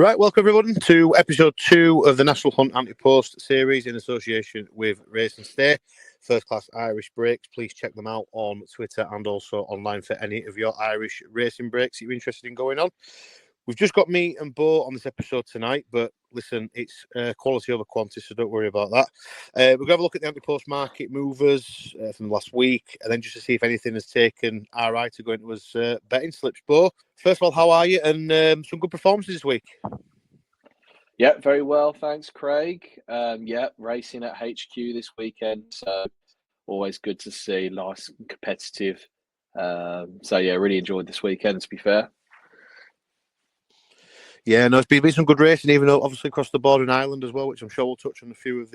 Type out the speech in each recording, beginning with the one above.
Right, welcome everyone to episode 2 of the National Hunt Ante Post series in association with Race and Stay, first class Irish breaks. Please check them out on Twitter and also online for any of your Irish racing breaks that you're interested in going on. We've just got me and Bo on this episode tonight, but listen, it's quality over quantity, so don't worry about that. We're going to have a look at the Ante Post market movers from last week, and then just to see if anything has taken our eye to go into his betting slips. Bo, first of all, how are you? And some good performances this week. Yeah, very well, thanks, Craig. Racing at HQ this weekend, so always good to see, nice and competitive. Really enjoyed this weekend, to be fair. Yeah, no, it's been some good racing, even though obviously across the board in Ireland as well, which I'm sure we'll touch on a few of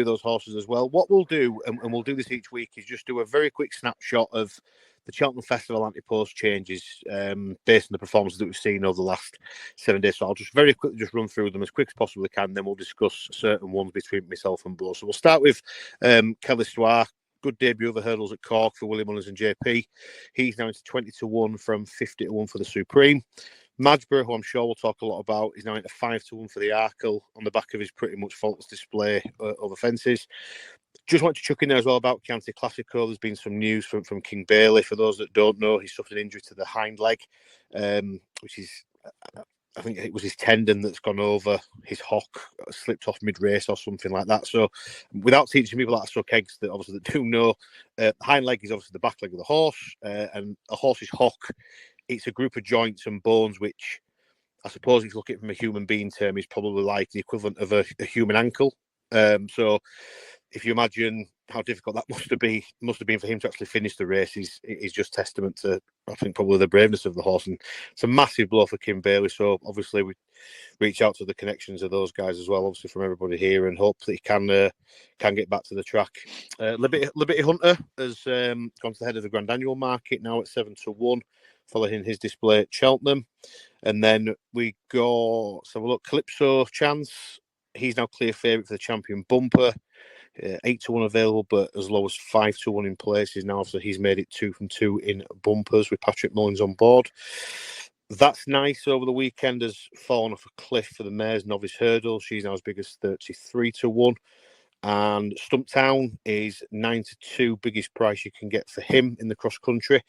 those horses as well. What we'll do, and we'll do this each week, is just do a very quick snapshot of the Cheltenham Festival Ante Post changes based on the performances that we've seen over the last 7 days. So I'll just very quickly just run through them as quick as possibly can, then we'll discuss certain ones between myself and Bo. So we'll start with Calypso. Good debut of the hurdles at Cork for Willie Mullins and JP. He's now into 20-1 from 50-1 for the Supreme. MAJBOROUGH, who I'm sure we'll talk a lot about, is now into 5-1 for the Arkle on the back of his pretty much faultless display over fences. Just want to chuck in there as well about Chianti Classico. There's been some news from King Bailey. For those that don't know, he suffered an injury to the hind leg, which is, I think it was his tendon that's gone over his hock, slipped off mid-race or something like that. So without teaching people that are suck eggs that obviously that do know, hind leg is obviously the back leg of the horse, and a horse's hock, it's a group of joints and bones, which I suppose if you look at it from a human being term, is probably like the equivalent of a human ankle. So if you imagine how difficult that must have been for him to actually finish the race, is just testament to, I think, probably the braveness of the horse. And it's a massive blow for Kim Bailey. So obviously we reach out to the connections of those guys as well, obviously from everybody here, and hopefully he can get back to the track. Liberty Hunter has gone to the head of the Grand Annual market now at 7-1, following his display at Cheltenham. And then we go, so we'll look, Calypso Chance. He's now clear favourite for the Champion Bumper. 8-1 available, but as low as 5-1 in places now. So he's made it 2 from 2 in bumpers with Patrick Mullins on board. That's nice. Over the weekend has fallen off a cliff for the Mare's novice hurdle. She's now as big as 33-1. And Stumptown is 9-2, biggest price you can get for him in the cross country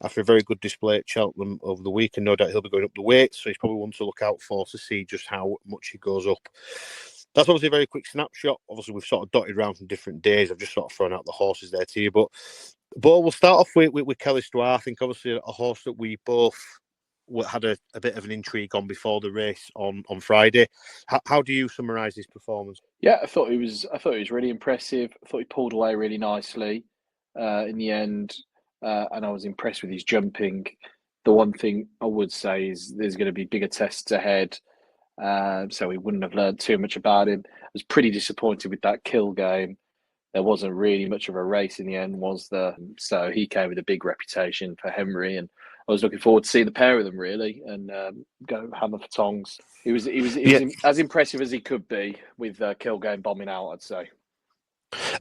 after a very good display at Cheltenham over the week. And no doubt he'll be going up the weight, so he's probably one to look out for to see just how much he goes up. That's obviously a very quick snapshot. Obviously, we've sort of dotted around from different days. I've just sort of thrown out the horses there to you. But we'll start off with Calypso. I think obviously a horse that we both had a bit of an intrigue on before the race on Friday. How do you summarise his performance? Yeah, I thought he was really impressive. I thought he pulled away really nicely in the end, and I was impressed with his jumping. The one thing I would say is there's going to be bigger tests ahead. So we wouldn't have learned too much about him. I was pretty disappointed with that kill game. There wasn't really much of a race in the end, was there? So he came with a big reputation for Henry, and I was looking forward to seeing the pair of them really, and go hammer for tongs. He was as impressive as he could be with kill game bombing out, I'd say.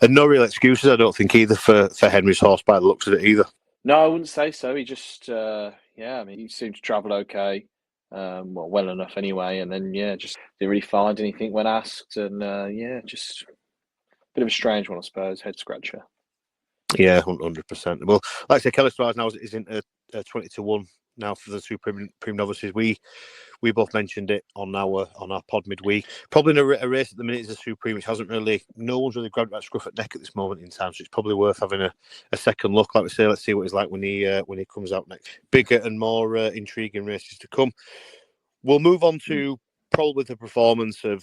And no real excuses, I don't think, either for Henry's horse by the looks of it either. No, I wouldn't say so. He just, he seemed to travel okay. Well enough anyway, and then just didn't really find anything when asked, and just a bit of a strange one, I suppose, head scratcher. Yeah, 100%. Well, like I say, Calypso now is into 20-1 now for the Supreme novices. We both mentioned it on our pod midweek. Probably in a race at the minute is a Supreme, which no one's really grabbed that scruff at neck at this moment in time. So it's probably worth having a second look. Like we say, let's see what he's like when he comes out next. Bigger and more intriguing races to come. We'll move on to probably the performance of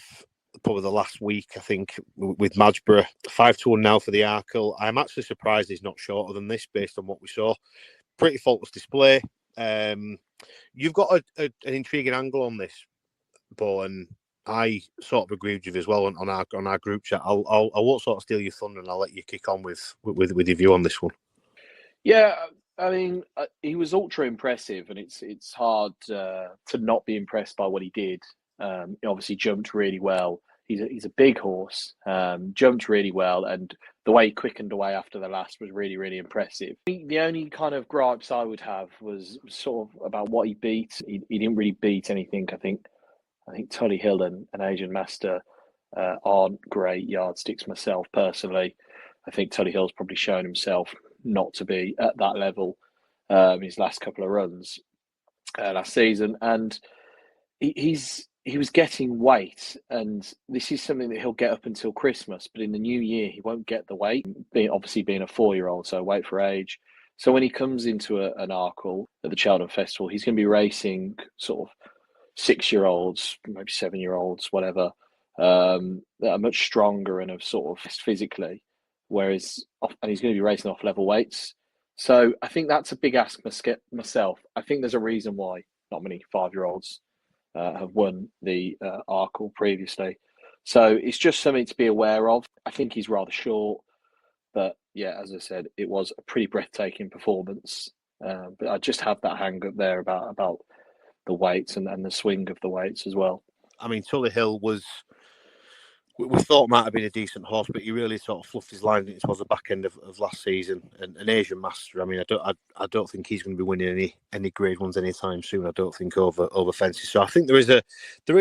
probably the last week, I think, with MAJBOROUGH. 5-1 now for the Arkle. I'm actually surprised he's not shorter than this based on what we saw. Pretty faultless display. You've got an intriguing angle on this, Bo, and I sort of agree with you as well on our group chat. I won't sort of steal your thunder, and I'll let you kick on with your view on this one. Yeah, I mean, he was ultra impressive, and it's hard to not be impressed by what he did. He obviously jumped really well. He's a big horse, jumped really well, and the way he quickened away after the last was really, really impressive. The only kind of gripes I would have was sort of about what he beat. He didn't really beat anything, I think, I think Tully Hill and Asian Master aren't great yardsticks myself personally. I think Tully Hill's probably shown himself not to be at that level his last couple of runs last season, and he was getting weight, and this is something that he'll get up until Christmas. But in the new year, he won't get the weight. Being a 4-year-old, so weight for age. So when he comes into an Arkle at the Cheltenham Festival, he's going to be racing sort of 6-year-olds, maybe 7-year-olds, whatever, that are much stronger and are sort of physically. Whereas, and he's going to be racing off level weights. So I think that's a big ask myself. I think there's a reason why not many 5-year-olds have won the Arkle previously. So it's just something to be aware of. I think he's rather short, but yeah, as I said, it was a pretty breathtaking performance. But I just have that hang up there about the weights and the swing of the weights as well. I mean, Tully Hill we thought might have been a decent horse, but he really sort of fluffed his line towards the back end of last season. And an Asian Master, I mean, I don't think he's going to be winning any Grade Ones anytime soon. I don't think over fences. So I think there is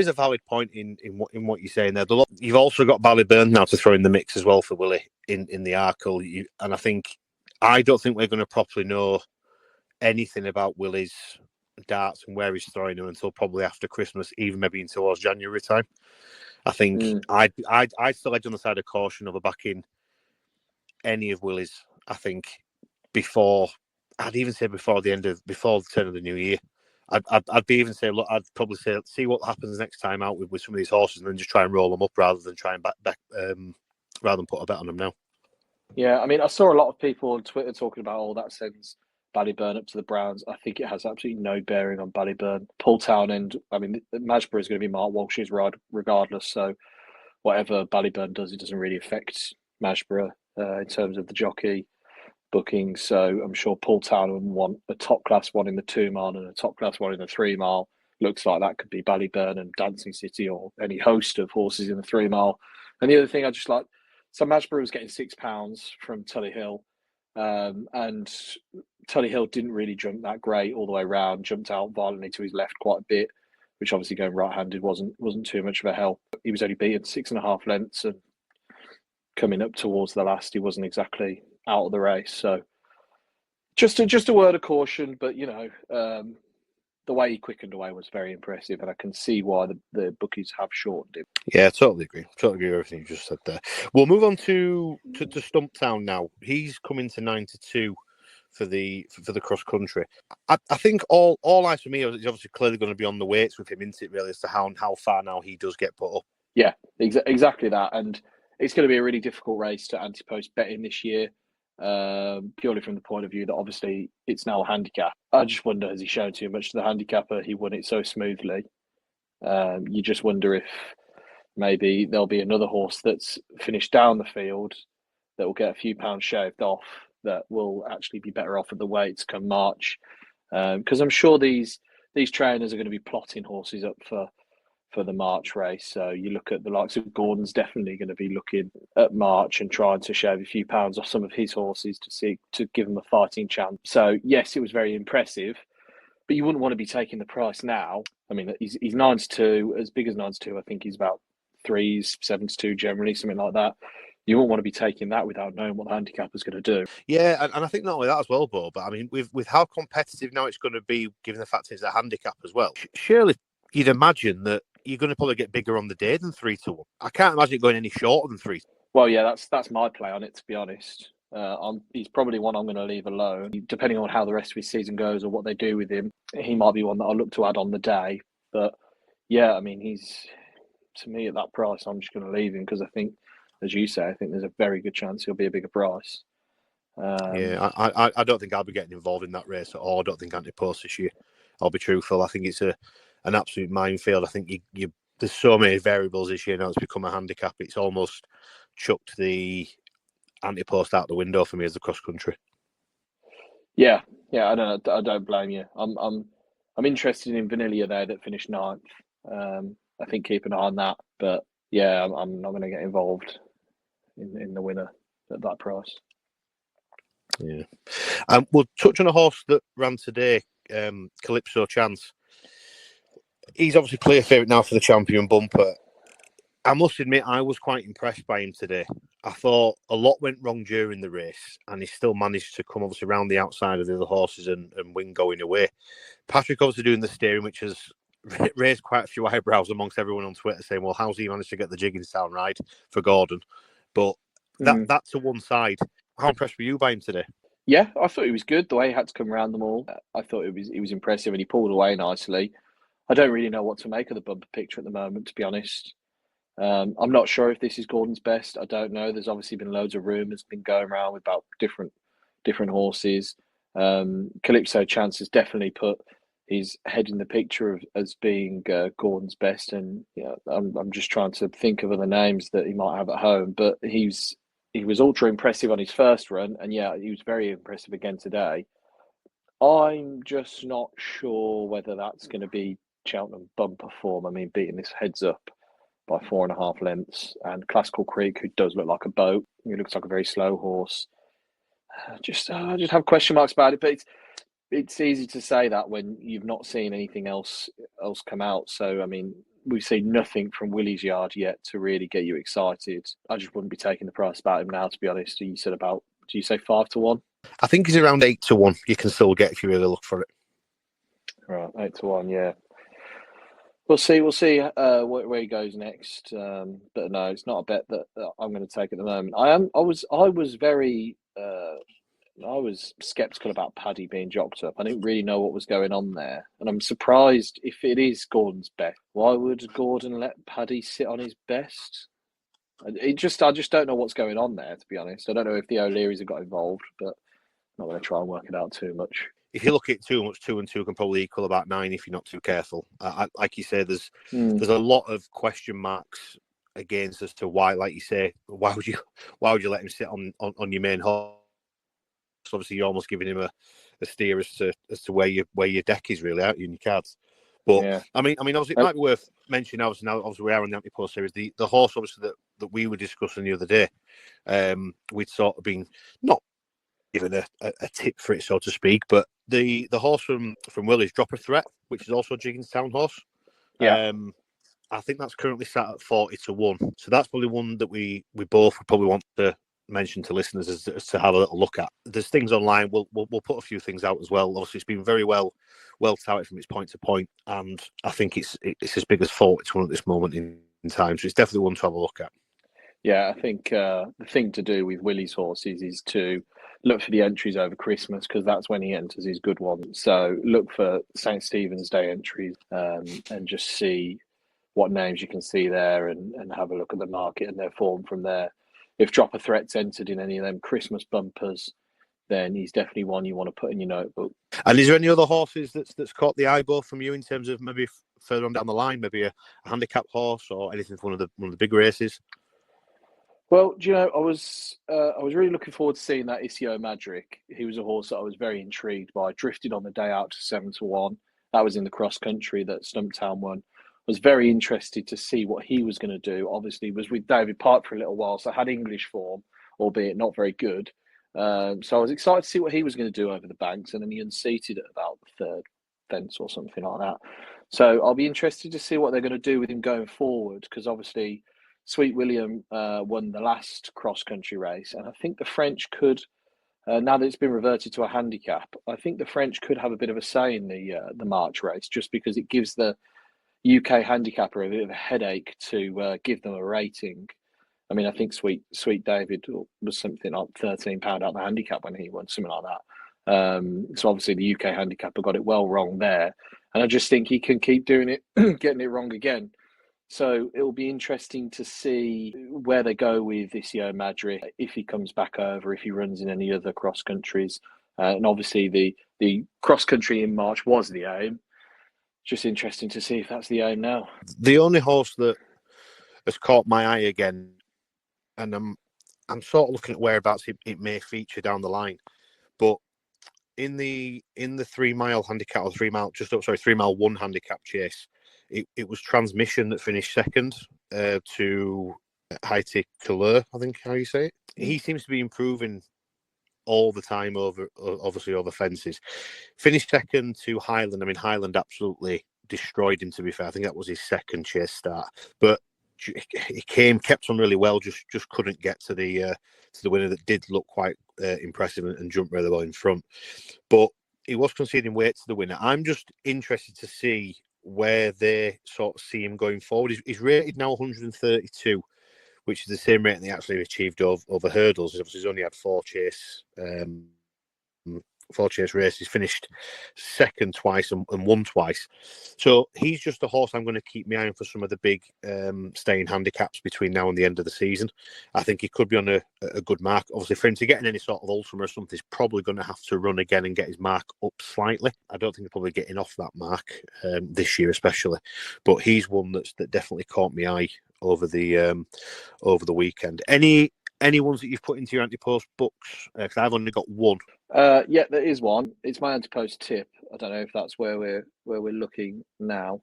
a valid point in what you're saying there. You've also got Ballyburn now to throw in the mix as well for Willie in the Arkle, and I don't think we're going to properly know anything about Willie's darts and where he's throwing them until probably after Christmas, even maybe towards January time. I think I'd still edge on the side of caution over backing any of Willie's. I think I'd even say before the turn of the new year. I'd be even say, look, I'd probably say see what happens next time out with some of these horses, and then just try and roll them up rather than try and back rather than put a bet on them now. Yeah, I mean, I saw a lot of people on Twitter talking about, that sends Ballyburn up to the Browns. I think it has absolutely no bearing on Ballyburn. Paul Townend, I mean, Majborough is going to be Mark Walsh's ride regardless. So whatever Ballyburn does, it doesn't really affect Majborough in terms of the jockey booking. So I'm sure Paul Townend would want a top class one in the 2 mile and a top class one in the 3 mile. Looks like that could be Ballyburn and Dancing City or any host of horses in the 3 mile. And the other thing I just like, so Majborough was getting £6 from Tully Hill. And Tully Hill didn't really jump that great all the way around, jumped out violently to his left quite a bit, which obviously going right-handed wasn't too much of a help. He was only beaten 6.5 lengths, and coming up towards the last, he wasn't exactly out of the race. So just a word of caution, but the way he quickened away was very impressive, and I can see why the bookies have shortened him. Yeah, totally agree. Totally agree with everything you just said there. We'll move on to Stumptown now. He's coming to 9-2 for the cross country. I think all eyes for me is obviously clearly going to be on the weights with him, isn't it? Really, as to how far now he does get put up. Yeah, exactly that, and it's going to be a really difficult race to Ante Post betting this year. Purely from the point of view that obviously it's now a handicap. I just wonder, has he shown too much to the handicapper? He won it so smoothly. You just wonder if maybe there'll be another horse that's finished down the field that will get a few pounds shaved off that will actually be better off at the weights come March. Because I'm sure these trainers are going to be plotting horses up for the March race. So you look at the likes of Gordon's definitely going to be looking at March and trying to shave a few pounds off some of his horses to give them a fighting chance. So yes, it was very impressive, but you wouldn't want to be taking the price now. I mean, he's 9-2, as big as 9-2. I think he's about 3s, 7-2 generally, something like that. You won't want to be taking that without knowing what the handicapper's going to do. Yeah, and I think not only that as well, Bo, but I mean, with how competitive now it's going to be, given the fact it's a handicap as well, surely you'd imagine that you're going to probably get bigger on the day than 3-1. I can't imagine it going any shorter than 3. Well, yeah, that's my play on it, to be honest. He's probably one I'm going to leave alone. Depending on how the rest of his season goes or what they do with him, he might be one that I'll look to add on the day. But yeah, I mean, to me at that price, I'm just going to leave him because I think, as you say, I think there's a very good chance he'll be a bigger price. Yeah, I don't think I'll be getting involved in that race at all. I don't think Ante Post this year. I'll be truthful. I think it's an absolute minefield. I think there's so many variables this year now. It's become a handicap. It's almost chucked the Ante Post out the window for me as a cross country. Yeah, I don't blame you. I'm interested in Vanilla there that finished 9th. I think keep an eye on that, but yeah, I'm not going to get involved in the winner at that price. Yeah, we'll touch on a horse that ran today, Calypso Chance. He's obviously clear favourite now for the champion bumper. I must admit, I was quite impressed by him today. I thought a lot went wrong during the race, and he still managed to come obviously around the outside of the other horses and win going away. Patrick obviously doing the steering, which has raised quite a few eyebrows amongst everyone on Twitter, saying, "Well, how's he managed to get the Jigginstown ride for Gordon?" But that to one side. How impressed were you by him today? Yeah, I thought he was good. The way he had to come around them all, I thought it was impressive, and he pulled away nicely. I don't really know what to make of the bumper picture at the moment, to be honest. I'm not sure if this is Gordon's best. I don't know. There's obviously been loads of rumours been going around about different horses. Calypso Chance has definitely put his head in the picture as being Gordon's best, and I'm just trying to think of other names that he might have at home. But he was ultra impressive on his first run, and yeah, he was very impressive again today. I'm just not sure whether that's going to be Cheltenham bumper form. I mean, beating this heads up by 4.5 lengths, and Classical Creek, who does look like a boat, he looks like a very slow horse. I just have question marks about it, but it's easy to say that when you've not seen anything else come out. So I mean, we've seen nothing from Willie's yard yet to really get you excited. I just wouldn't be taking the price about him now, to be honest. You said do you say 5-1? I think he's around 8-1. You can still get if you really look for it. Right, 8-1, yeah. We'll see where he goes next. But no, it's not a bet that I'm going to take at the moment. I was sceptical about Paddy being jocked up. I didn't really know what was going on there, and I'm surprised if it is Gordon's best. Why would Gordon let Paddy sit on his best? I just don't know what's going on there, to be honest. I don't know if the O'Learys have got involved, but I'm not going to try and work it out too much. If you look at it too much, 2 and 2 can probably equal about 9 if you're not too careful. Like you say, there's a lot of question marks against as to why, like you say, why would you let him sit on your main horse? Obviously, you're almost giving him a steer as to where your deck is really, aren't you, in your cards? But yeah. I mean, obviously, it might be worth mentioning. Obviously, we are on the Ante Post series. The horse, obviously, that we were discussing the other day, we'd sort of been not given a tip for it, so to speak, but the horse from Willie's, Drop a Threat, which is also a Jigginstown horse. Yeah. I think that's currently sat at 40-1. So that's probably one that we both would probably want to mention to listeners as to have a little look at. There's things online. We'll put a few things out as well. Obviously, it's been very well touted from its point to point, and I think it's as big as 40-1 at this moment in time. So it's definitely one to have a look at. Yeah, I think the thing to do with Willie's horses is to look for the entries over Christmas, because that's when he enters his good ones. So look for St. Stephen's Day entries and just see what names you can see there and have a look at the market and their form from there. If Drop a Threat's entered in any of them Christmas bumpers, then he's definitely one you want to put in your notebook. And is there any other horses that's caught the eye both from you in terms of maybe further on down the line, maybe a handicap horse or anything for one of the big races? Well, do you know, I was really looking forward to seeing that Isio Madrick. He was a horse that I was very intrigued by. Drifted on the day out to 7-1. That was in the cross country that Stumptown won. I was very interested to see what he was going to do. Obviously, was with David Park for a little while, so had English form, albeit not very good. So I was excited to see what he was going to do over the banks, and then he unseated at about the third fence or something like that. So I'll be interested to see what they're going to do with him going forward, because obviously Sweet William won the last cross-country race, and I think the French could, now that it's been reverted to a handicap, I think the French could have a bit of a say in the March race, just because it gives the UK handicapper a bit of a headache to give them a rating. I mean, I think Sweet David was something like £13 out the handicap when he won, something like that. So obviously the UK handicapper got it well wrong there, and I just think he can keep doing it, getting it wrong again. So it'll be interesting to see where they go with Isio Madrick, if he comes back over, if he runs in any other cross countries. And obviously the cross country in March was the aim. Just interesting to see if that's the aim now. The only horse that has caught my eye again, and I'm sort of looking at whereabouts it may feature down the line, but in the 3 mile handicap, or 3 mile 1 handicap chase, it was Transmission that finished second to Haiti Couleur, I think how you say it. He seems to be improving all the time over fences. Finished second to Highland. I mean, Highland absolutely destroyed him, to be fair. I think that was his second chase start. But he kept on really well, just couldn't get to the winner that did look quite impressive and jumped really well in front. But he was conceding weight to the winner. I'm just interested to see where they sort of see him going forward. He's rated now 132, which is the same rating he actually achieved over hurdles. Obviously, he's only had four chase races, finished second twice and won twice. So he's just a horse I'm going to keep my eye on for some of the big staying handicaps between now and the end of the season. I think he could be on a good mark. Obviously, for him to get in any sort of ultima or something, he's probably going to have to run again and get his mark up slightly. I don't think he's probably getting off that mark this year, especially. But he's one that definitely caught my eye over the weekend. Any ones that you've put into your Ante Post books? Because I've only got one. Yeah, there is one. It's my Ante Post tip. I don't know if that's where we're looking now.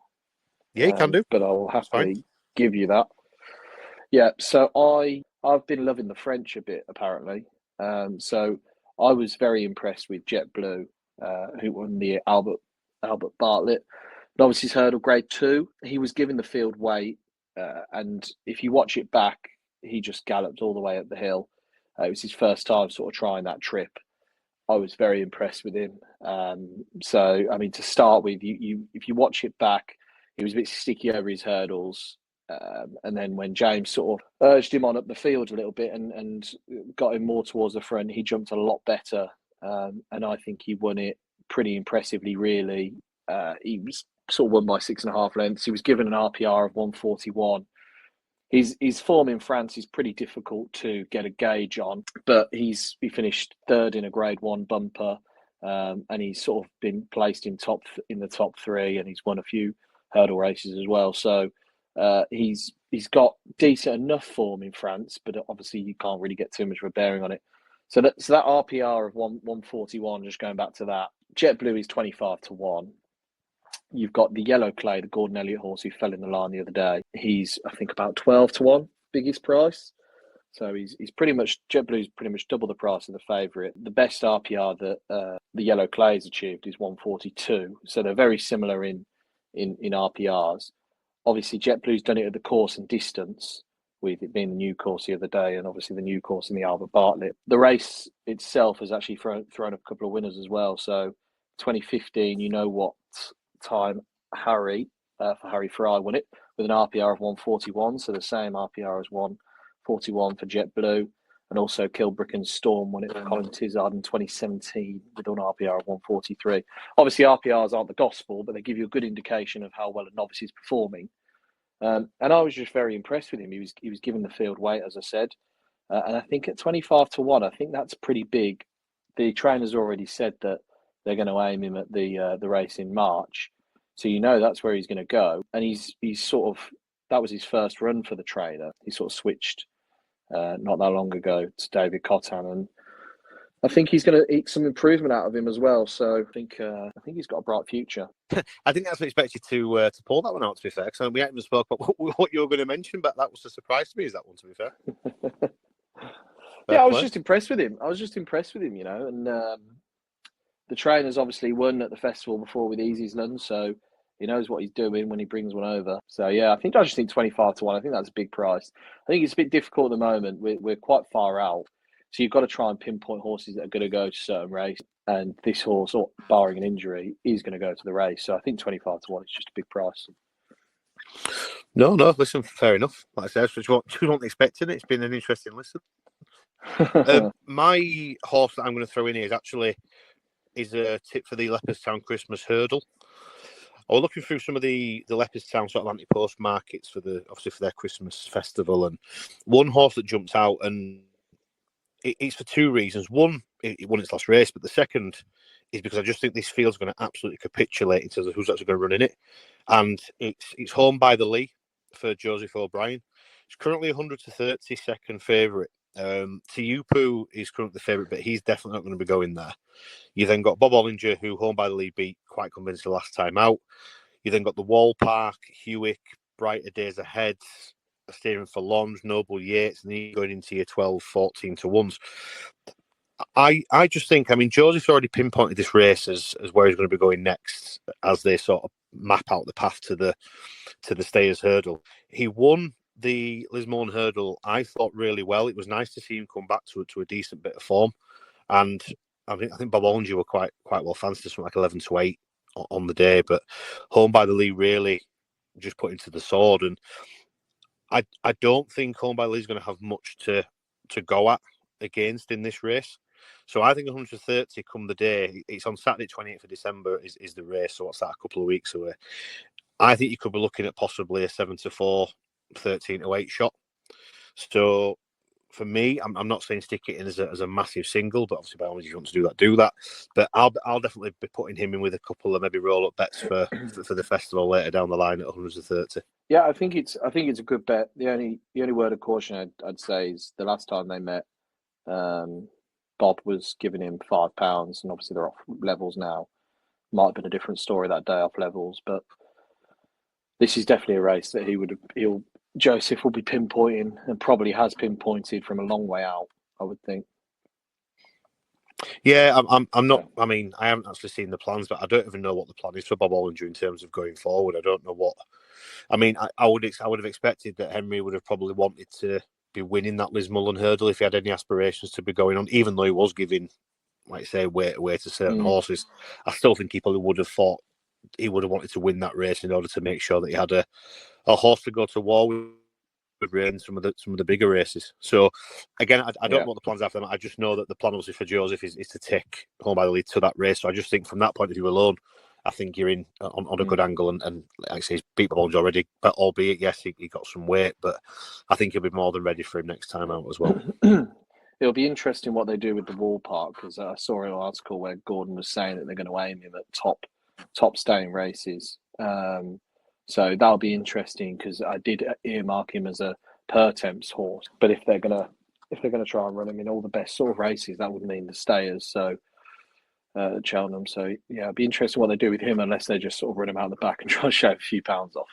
Yeah, you can do. But I'll happily give you that. Yeah, so I've been loving the French a bit, apparently. So I was very impressed with JetBlue, who won the Albert Bartlett. And obviously, his hurdle grade 2. He was given the field weight, and if you watch it back, he just galloped all the way up the hill. It was his first time sort of trying that trip. I was very impressed with him. So, I mean, to start with, if you watch it back, he was a bit sticky over his hurdles. And then when James sort of urged him on up the field a little bit and got him more towards the front, he jumped a lot better. And I think he won it pretty impressively, really. He was sort of won by 6.5 lengths. He was given an RPR of 141. His form in France is pretty difficult to get a gauge on, but he finished third in a Grade 1 bumper, and he's sort of been placed in the top 3, and he's won a few hurdle races as well. So he's got decent enough form in France, but obviously you can't really get too much of a bearing on it. So that RPR of 141, just going back to that, JetBlue is 25-1. You've got the Yellow Clay, the Gordon Elliott horse who fell in the line the other day. He's, I think, about 12-1, biggest price. So he's pretty much, JetBlue's pretty much double the price of the favourite. The best RPR that the Yellow Clay has achieved is 142. So they're very similar in RPRs. Obviously, JetBlue's done it at the course and distance, with it being the new course the other day, and obviously the new course in the Albert Bartlett. The race itself has actually thrown up a couple of winners as well. So 2015, you know what time Harry Fry won it with an RPR of 141, so the same RPR as 141 for JetBlue, and also Kilbrick and Storm won it for Colin Tizard in 2017 with an RPR of 143. Obviously, RPRs aren't the gospel, but they give you a good indication of how well a novice is performing. And I was just very impressed with him. He was given the field weight, as I said, and I think at 25-1, I think that's pretty big. The trainers already said that they're going to aim him at the race in March, so you know that's where he's going to go. And he's sort of, that was his first run for the trainer. He sort of switched not that long ago to David Cotton, and I think he's going to eat some improvement out of him as well. So I think he's got a bright future. I think that's expected to pull that one out, to be fair. So we haven't even spoke about what you were going to mention, but that was a surprise to me. Is that one, to be fair? Yeah, I was just impressed with him. You know, and the trainer's obviously won at the festival before with Easyland, so he knows what he's doing when he brings one over. So yeah, I just think 25-1. I think that's a big price. I think it's a bit difficult at the moment. We're quite far out, so you've got to try and pinpoint horses that are going to go to certain races. And this horse, barring an injury, is going to go to the race. So I think 25-1 is just a big price. No, listen, fair enough. Like I said, just wasn't expecting it. It's been an interesting listen. My horse that I'm going to throw in here is a tip for the Leopardstown Christmas Hurdle. I was looking through some of the Leopardstown sort of Ante Post markets for their Christmas festival, and one horse that jumps out, and it's for two reasons. One, it won its last race, but the second is because I just think this field's going to absolutely capitulate in terms of who's actually going to run in it. And it's home by the Lee for Joseph O'Brien. It's currently 100 to 30, second favourite. Tiupu is currently the favourite, but he's definitely not going to be going there. You then got Bob Ollinger, who home by the Lee beat quite convincing the last time out. You then got the Wall Park, Hewick, Brighter Days Ahead, Steering for Lons, Noble Yates, and then you're going into your 12, 14-1s. I just think, Joseph's already pinpointed this race as where he's going to be going next as they sort of map out the path to the Stayers Hurdle. He won the Lismore Hurdle, I thought, really well. It was nice to see him come back to a decent bit of form, and I think Bob Ollinger were quite well fancy, something like 11-8 on the day. But Home by the Lee really just put him to the sword, and I don't think Home by the Lee is going to have much to go at against in this race. So I think 130 come the day. It's on Saturday, 28th of December is the race. So what's that, a couple of weeks away? I think you could be looking at possibly a 7-4, 13-8 shot. So for me, I'm not saying stick it in as a massive single, but obviously by all means, if you want to do that. But I'll definitely be putting him in with a couple of maybe roll-up bets for the festival later down the line at 130. Yeah, I think it's a good bet. The only word of caution I'd say is the last time they met, Bob was giving him £5, and obviously they're off levels now. Might have been a different story that day off levels, but this is definitely a race that Joseph will be pinpointing, and probably has pinpointed from a long way out, I would think. Yeah, I'm not. I mean, I haven't actually seen the plans, but I don't even know what the plan is for Bob Ollinger in terms of going forward. I don't know what. I mean, I would have expected that Henry would have probably wanted to be winning that Lismullen Hurdle if he had any aspirations to be going on, even though he was giving, like I say, weight away to certain horses. I still think he probably would have thought he would have wanted to win that race in order to make sure that he had a horse to go to war with in some of the bigger races. So again, I don't know what the plans are for them. I just know that the plan obviously for Joseph is to take Home by the Lead to that race. So I just think from that point of view alone, I think you're in on a good angle, and like I say, he's beat Bob as already, but albeit yes, he got some weight, but I think he'll be more than ready for him next time out as well. It'll be interesting what they do with the Wall Park, because I saw an article where Gordon was saying that they're going to aim him at top staying races. So that'll be interesting, because I did earmark him as a per temps horse. But if they're gonna try and run him in all the best sort of races, that would mean the stayers. So at Cheltenham. So yeah, it'd be interesting what they do with him, unless they just sort of run him out the back and try and shave a few pounds off.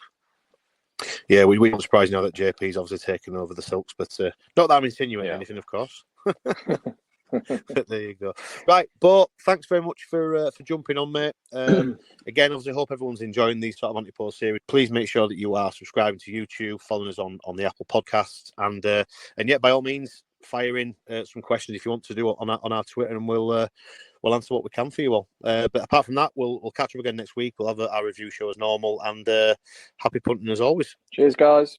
Yeah, we were surprised now that JP's obviously taken over the silks, but not that I'm insinuating anything, of course. But there you go. Right, but thanks very much for jumping on, mate. Again, obviously, hope everyone's enjoying these sort of Ante Post series. Please make sure that you are subscribing to YouTube, following us on the Apple Podcasts, and yeah, by all means, fire in some questions if you want to do it on our Twitter, and we'll answer what we can for you all. But apart from that, we'll catch up again next week. We'll have our review show as normal, and happy punting as always. Cheers, guys.